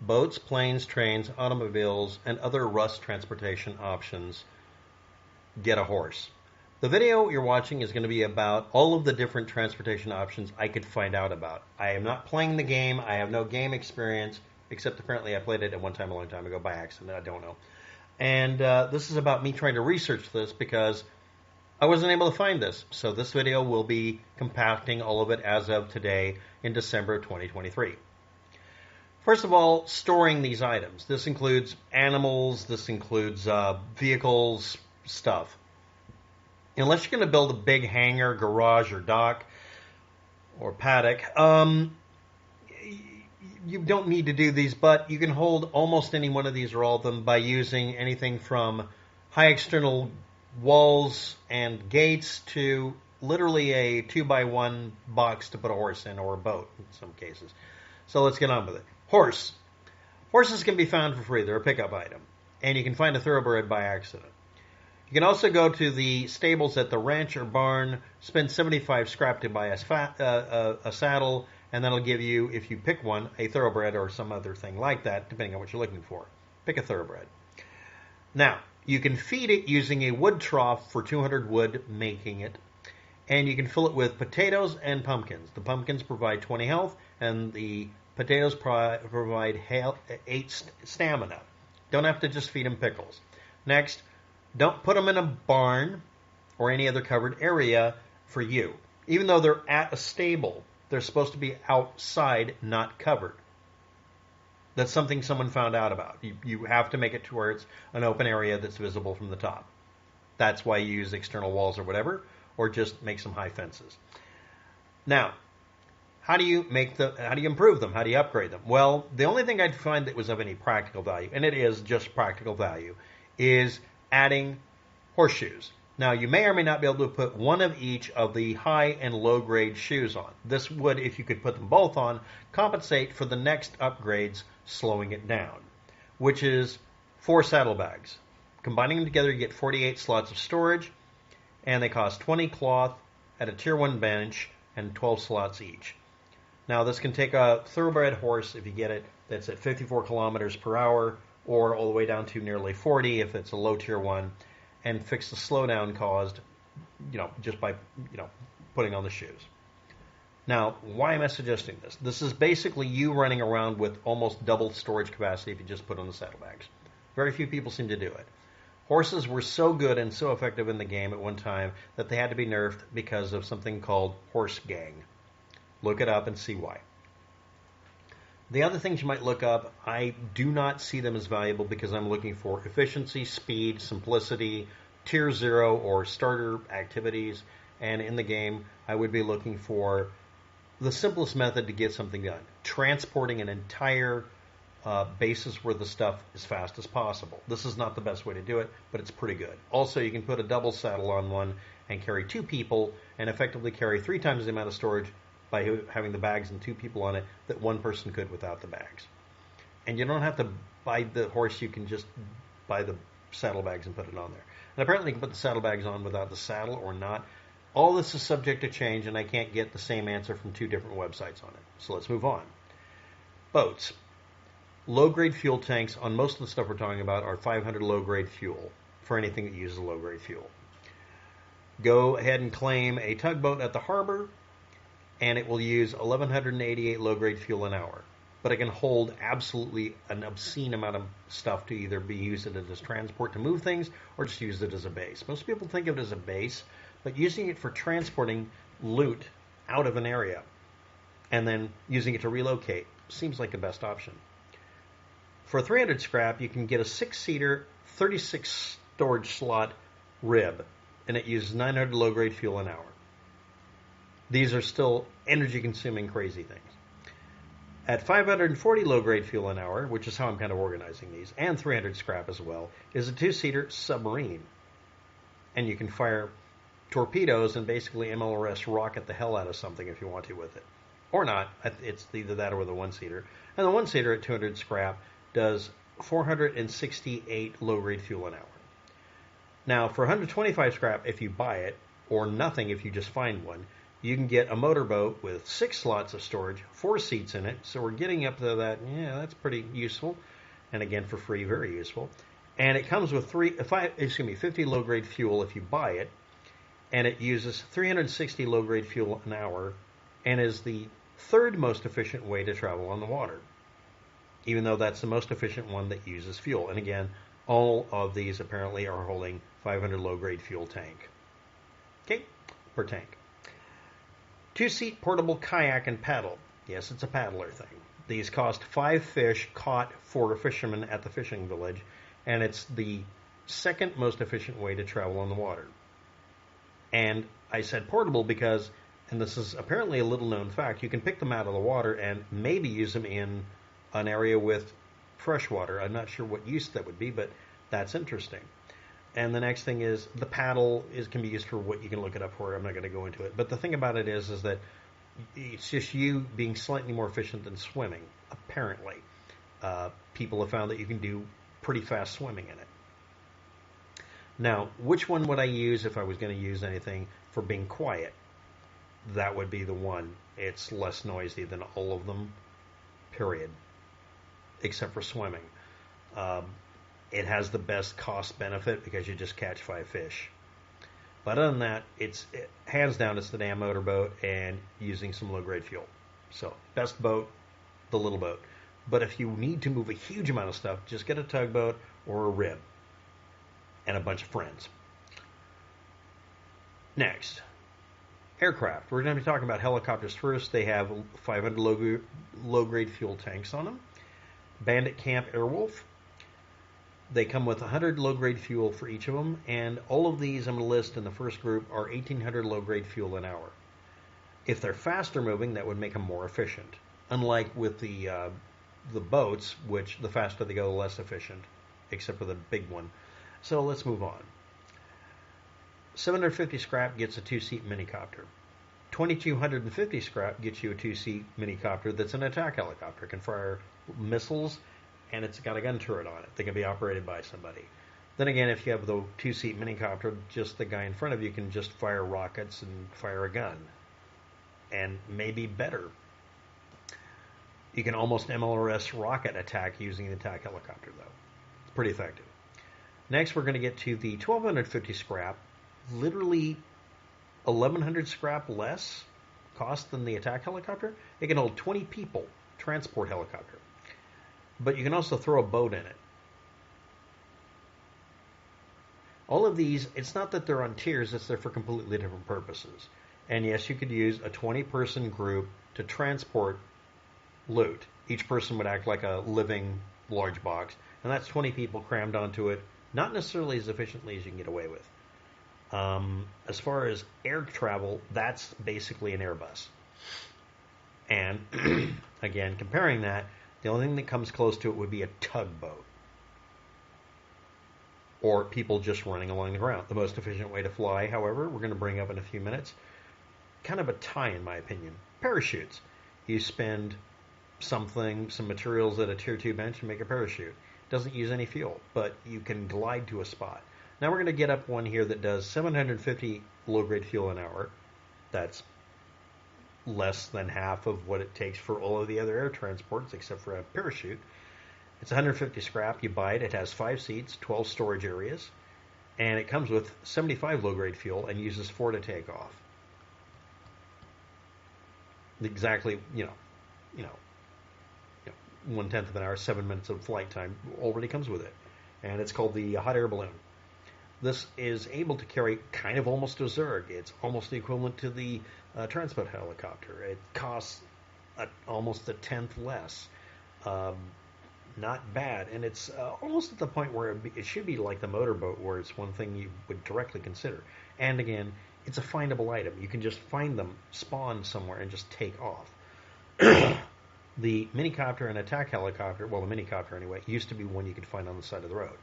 boats, planes, trains, automobiles, and other Rust transportation options, get a horse. The video you're watching is going to be about all of the different transportation options I could find out about. I am not playing the game. I have no game experience, except apparently I played it at one time a long time ago by accident. I don't know. And this is about me trying to research this because I wasn't able to find this. So this video will be compacting all of it as of today in December of 2023. First of all, storing these items. This includes animals. This includes vehicles, stuff. Unless you're going to build a big hangar, garage, or dock, or paddock, you don't need to do these, but you can hold almost any one of these or all of them by using anything from high external walls and gates to literally a 2x1 box to put a horse in, or a boat in some cases. So let's get on with it. Horse. Horses can be found for free. They're a pickup item. And you can find a thoroughbred by accident. You can also go to the stables at the ranch or barn, spend 75 scrap to buy a saddle, and that'll give you, if you pick one, a thoroughbred or some other thing like that, depending on what you're looking for. Pick a thoroughbred. Now, you can feed it using a wood trough for 200 wood, making it. And you can fill it with potatoes and pumpkins. The pumpkins provide 20 health, and the potatoes provide 8 stamina. Don't have to just feed them pickles. Next, don't put them in a barn or any other covered area for you. Even though they're at a stable, they're supposed to be outside, not covered. That's something someone found out about. You have to make it to where it's an open area that's visible from the top. That's why you use external walls or whatever, or just make some high fences. Now, how do you improve them? How do you upgrade them? Well, the only thing I'd find that was of any practical value, and it is just practical value, is adding horseshoes. Now, you may or may not be able to put one of each of the high and low grade shoes on. This would, if you could put them both on, compensate for the next upgrades, slowing it down, which is 4 saddlebags. Combining them together, you get 48 slots of storage, and they cost 20 cloth at a tier 1 bench and 12 slots each. Now, this can take a thoroughbred horse, if you get it, that's at 54 kilometers per hour, or all the way down to nearly 40 if it's a low tier 1, and fix the slowdown caused, just by, putting on the shoes. Now, why am I suggesting this? This is basically you running around with almost double storage capacity if you just put on the saddlebags. Very few people seem to do it. Horses were so good and so effective in the game at one time that they had to be nerfed because of something called horse gang. Look it up and see why. The other things you might look up, I do not see them as valuable because I'm looking for efficiency, speed, simplicity, tier 0 or starter activities, and in the game I would be looking for the simplest method to get something done. Transporting an entire basis worth of stuff as fast as possible. This is not the best way to do it, but it's pretty good. Also, you can put a double saddle on one and carry 2 people and effectively carry 3 times the amount of storage by having the bags and 2 people on it that one person could without the bags. And you don't have to buy the horse, you can just buy the saddlebags and put it on there. And apparently you can put the saddlebags on without the saddle or not. All this is subject to change, and I can't get the same answer from 2 different websites on it. So let's move on. Boats. Low-grade fuel tanks on most of the stuff we're talking about are 500 low-grade fuel for anything that uses low-grade fuel. Go ahead and claim a tugboat at the harbor, and it will use 1,188 low-grade fuel an hour. But it can hold absolutely an obscene amount of stuff to either be used as transport to move things or just use it as a base. Most people think of it as a base, but using it for transporting loot out of an area and then using it to relocate seems like the best option. For 300 scrap, you can get a 6-seater, 36 storage slot RHIB, and it uses 900 low-grade fuel an hour. These are still energy-consuming crazy things. At 540 low-grade fuel an hour, which is how I'm kind of organizing these, and 300 scrap as well, is a 2-seater submarine. And you can fire torpedoes and basically MLRS rocket the hell out of something if you want to with it. Or not. It's either that or the 1-seater. And the 1-seater at 200 scrap does 468 low-grade fuel an hour. Now, for 125 scrap, if you buy it, or nothing if you just find one, you can get a motorboat with 6 slots of storage, 4 seats in it. So we're getting up to that. Yeah, that's pretty useful. And again, for free, very useful. And it comes with 50 low-grade fuel if you buy it. And it uses 360 low-grade fuel an hour and is the third most efficient way to travel on the water, even though that's the most efficient one that uses fuel. And again, all of these apparently are holding 500 low-grade fuel tank. Okay, per tank. 2-seat portable kayak and paddle. Yes, it's a paddler thing. These cost 5 fish caught for a fisherman at the fishing village, and it's the second most efficient way to travel on the water. And I said portable because, and this is apparently a little known fact, you can pick them out of the water and maybe use them in an area with fresh water. I'm not sure what use that would be, but that's interesting. And the next thing is the paddle can be used for what you can look it up for. I'm not going to go into it. But the thing about it is that it's just you being slightly more efficient than swimming, apparently. People have found that you can do pretty fast swimming in it. Now, which one would I use if I was going to use anything for being quiet? That would be the one. It's less noisy than all of them, period, except for swimming. It has the best cost benefit because you just catch 5 fish. But other than that, hands down, it's the damn motorboat and using some low-grade fuel. So, best boat, the little boat. But if you need to move a huge amount of stuff, just get a tugboat or a RHIB and a bunch of friends. Next, aircraft. We're going to be talking about helicopters first. They have 500 low-grade fuel tanks on them. Bandit Camp Airwolf. They come with 100 low-grade fuel for each of them, and all of these I'm going to list in the first group are 1,800 low-grade fuel an hour. If they're faster moving, that would make them more efficient. Unlike with the boats, which the faster they go, the less efficient, except for the big one. So let's move on. 750 scrap gets a 2-seat minicopter. 2,250 scrap gets you a 2-seat minicopter that's an attack helicopter. It can fire missiles, and it's got a gun turret on it that can be operated by somebody. Then again, if you have the 2-seat minicopter, just the guy in front of you can just fire rockets and fire a gun. And maybe better. You can almost MLRS rocket attack using the attack helicopter, though. It's pretty effective. Next, we're going to get to the 1,250 scrap. Literally 1,100 scrap less cost than the attack helicopter. It can hold 20 people, transport helicopter. But you can also throw a boat in it. All of these, it's not that they're on tiers, it's they're for completely different purposes. And yes, you could use a 20-person group to transport loot. Each person would act like a living large box, and that's 20 people crammed onto it, not necessarily as efficiently as you can get away with. As far as air travel, that's basically an Airbus. And again, comparing that, the only thing that comes close to it would be a tugboat. Or people just running along the ground. The most efficient way to fly, however, we're going to bring up in a few minutes, kind of a tie in my opinion. Parachutes. You spend some materials at a tier 2 bench and make a parachute. It doesn't use any fuel, but you can glide to a spot. Now we're going to get up one here that does 750 low-grade fuel an hour. That's less than half of what it takes for all of the other air transports except for a parachute. It's 150 scrap. You buy it. It has 5 seats, 12 storage areas, and it comes with 75 low-grade fuel and uses 4 to take off. Exactly, 1/10 of an hour, 7 minutes of flight time already comes with it. And it's called the hot air balloon. This is able to carry kind of almost a Zerg. It's almost the equivalent to the transport helicopter. It costs almost 1/10 less. Not bad. And it's almost at the point where it should be like the motorboat, where it's one thing you would directly consider. And again, it's a findable item. You can just find them, spawn somewhere, and just take off. The minicopter and attack helicopter, well, the minicopter anyway, used to be one you could find on the side of the road.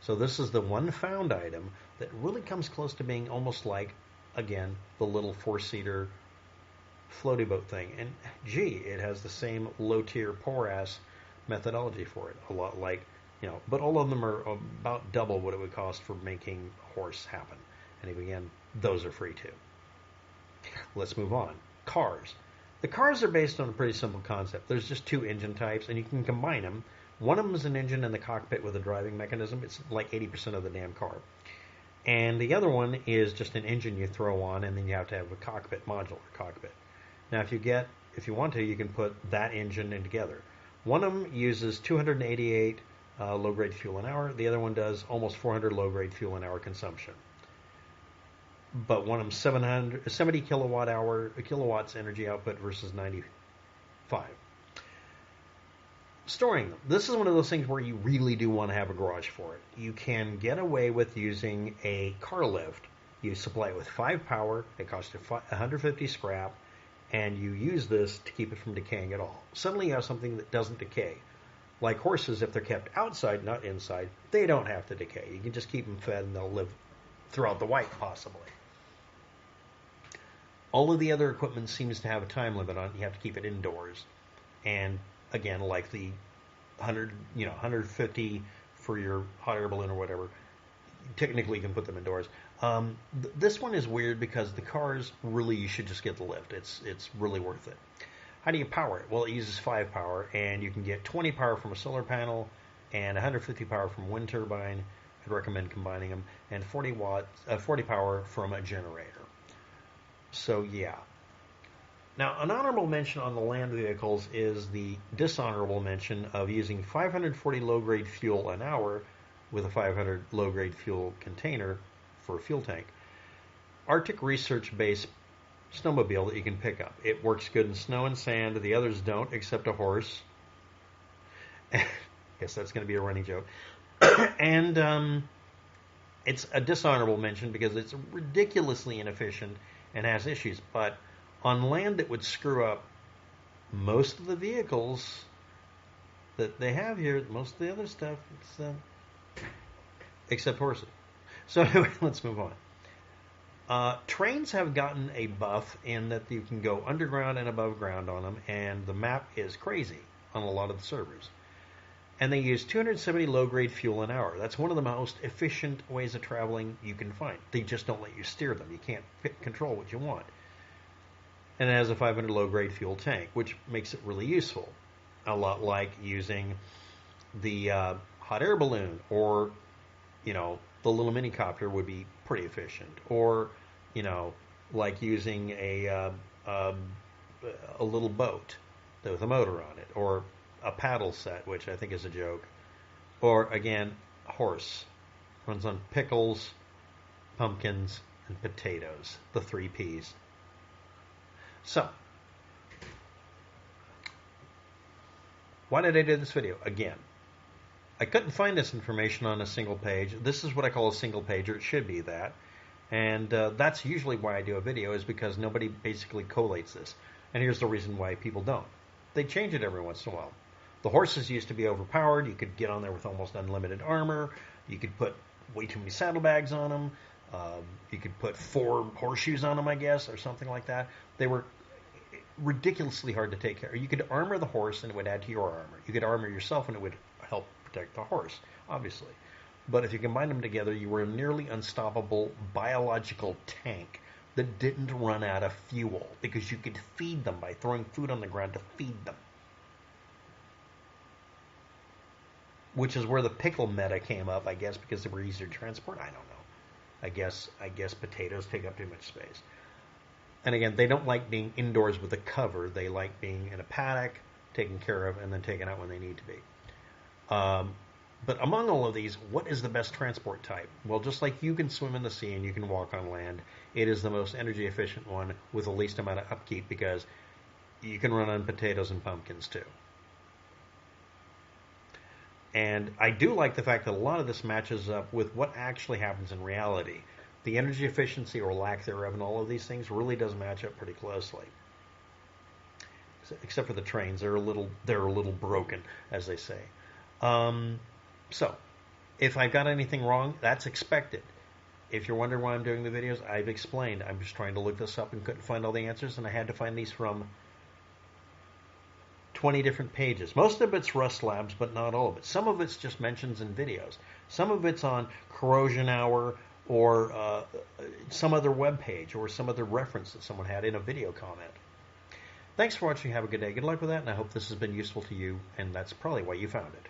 So this is the one found item that really comes close to being almost like, again, the little 4-seater floaty boat thing. And gee, it has the same low-tier poor-ass methodology for it. A lot like, but all of them are about double what it would cost for making a horse happen. And again, those are free too. Let's move on. Cars. The cars are based on a pretty simple concept. There's just two engine types, and you can combine them. One of them is an engine in the cockpit with a driving mechanism. It's like 80% of the damn car. And the other one is just an engine you throw on, and then you have to have a cockpit, modular cockpit. Now, if you want to, you can put that engine in together. One of them uses 288 low-grade fuel an hour. The other one does almost 400 low-grade fuel an hour consumption. But one of them 70 kilowatts energy output versus 95. Storing them. This is one of those things where you really do want to have a garage for it. You can get away with using a car lift. You supply it with 5 power. It costs you 150 scrap. And you use this to keep it from decaying at all. Suddenly you have something that doesn't decay. Like horses, if they're kept outside, not inside, they don't have to decay. You can just keep them fed and they'll live throughout the white, possibly. All of the other equipment seems to have a time limit on it. You have to keep it indoors. And again, like the 150 for your hot air balloon or whatever, technically you can put them indoors. This one is weird because the cars, really, you should just get the lift. It's really worth it. How do you power it? Well, it uses 5 power, and you can get 20 power from a solar panel and 150 power from a wind turbine. I'd recommend combining them, and 40 power from a generator. So, yeah. Now, an honorable mention on the land vehicles is the dishonorable mention of using 540 low-grade fuel an hour with a 500 low-grade fuel container for a fuel tank. Arctic Research-based snowmobile that you can pick up. It works good in snow and sand. The others don't, except a horse. Guess that's going to be a running joke. And it's a dishonorable mention because it's ridiculously inefficient and has issues. But on land, it would screw up most of the vehicles that they have here. Most of the other stuff, except horses. So anyway, let's move on. Trains have gotten a buff in that you can go underground and above ground on them, and the map is crazy on a lot of the servers. And they use 270 low-grade fuel an hour. That's one of the most efficient ways of traveling you can find. They just don't let you steer them. You can't control what you want. And it has a 500 low-grade fuel tank, which makes it really useful. A lot like using the hot air balloon, or, the little mini copter would be pretty efficient. Or, like using a little boat with a motor on it, or a paddle set, which I think is a joke. Or, again, a horse. Runs on pickles, pumpkins, and potatoes. The 3 Ps. So, why did I do this video? Again, I couldn't find this information on a single page. This is what I call a single pager. It should be that. And that's usually why I do a video, is because nobody basically collates this. And here's the reason why people don't. They change it every once in a while. The horses used to be overpowered. You could get on there with almost unlimited armor. You could put way too many saddlebags on them. You could put 4 horseshoes on them, I guess, or something like that. They were ridiculously hard to take care of. You could armor the horse and it would add to your armor. You could armor yourself and it would help protect the horse, obviously. But if you combine them together, you were a nearly unstoppable biological tank that didn't run out of fuel because you could feed them by throwing food on the ground to feed them. Which is where the pickle meta came up, I guess, because they were easier to transport. I don't know. I guess potatoes take up too much space. And again, they don't like being indoors with a cover. They like being in a paddock, taken care of, and then taken out when they need to be. But among all of these, what is the best transport type? Well, just like you can swim in the sea and you can walk on land, it is the most energy efficient one with the least amount of upkeep, because you can run on potatoes and pumpkins too. And I do like the fact that a lot of this matches up with what actually happens in reality. The energy efficiency or lack thereof in all of these things really does match up pretty closely. Except for the trains, they're a little broken, as they say. So, if I've got anything wrong, that's expected. If you're wondering why I'm doing the videos, I've explained. I'm just trying to look this up and couldn't find all the answers, and I had to find these from 20 different pages. Most of it's Rust Labs, but not all of it. Some of it's just mentions in videos. Some of it's on corrosion hour or some other web page or some other reference that someone had in a video comment. Thanks for watching. Have a good day. Good luck with that, and I hope this has been useful to you, and that's probably why you found it.